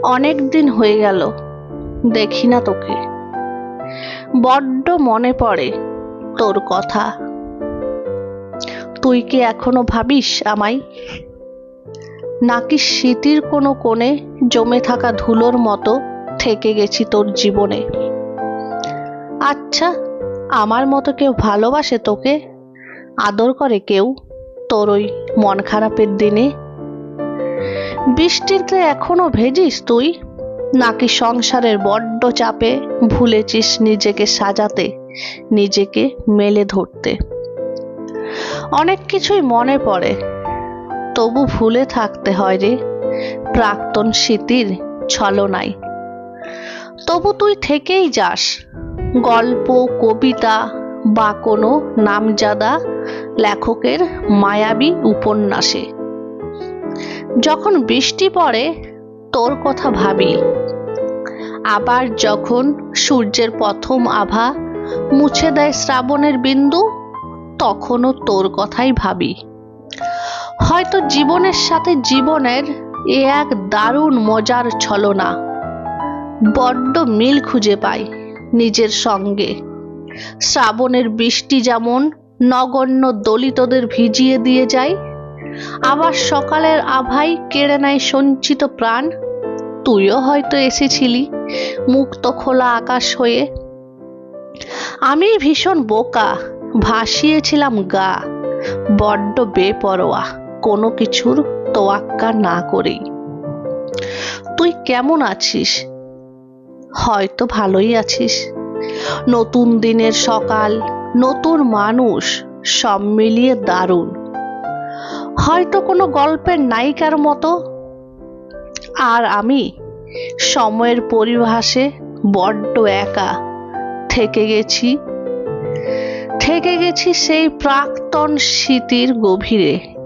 অনেক দিন হয়ে গেল দেখি না তোকে। বড্ড মনে পড়ে তোর কথা। তুই কি এখনো ভাবিস আমায়, নাকি স্মৃতির কোনো কোণে জমে থাকা ধুলোর মতো থেকে গেছি তোর জীবনে? আচ্ছা, আমার মতো কেউ ভালোবাসে তোকে, আদর করে কেউ তোর ওই মন খারাপের দিনে? বৃষ্টিতে এখনো ভেজিস তুই, নাকি সংসারের বড্ড চাপে ভুলেছিস নিজেকে সাজাতে, নিজেকে মেলে ধরতে? অনেক কিছুই মনে পড়ে, তবু ভুলে থাকতে হয় রে প্রাক্তন স্মৃতির ছলনায়। তবু তুই থেকেই যাস, গল্প, কবিতা বা কোনো নামজাদা লেখকের মায়াবী উপন্যাসে। যখন বৃষ্টি পড়ে তোর কথা ভাবি, আবার যখন সূর্যের প্রথম আভা মুছে দেয় শ্রাবণের বিন্দু, তখনও তোর কথাই ভাবি। হয়তো জীবনের সাথে জীবনের এ এক দারুণ মজার ছলনা। বড্ড মিল খুঁজে পাই নিজের সঙ্গে। শ্রাবণের বৃষ্টি যেমন নগণ্য দলিতদের ভিজিয়ে দিয়ে যায়, আবার সকালের আভাই কেড়ে নেয় সঞ্চিত প্রাণ। তুইও হয়তো এসেছিলি মুক্ত খোলা আকাশ হয়ে। আমি ভীষণ বোকা, ভাসিয়েছিলাম গা বড্ড বেপরোয়া, কোনো কিছুর তোয়াক্কা না করেই। তুই কেমন আছিস? হয়তো ভালোই আছিস। নতুন দিনের সকাল, নতুন মানুষ, সব মিলিয়ে দারুণ। হয়তো কোনো গল্পের নায়িকার মতো। আর আমি সময়ের পরিভাষে বড্ড একা থেকে গেছি সেই প্রাক্তন স্মৃতির গভীরে।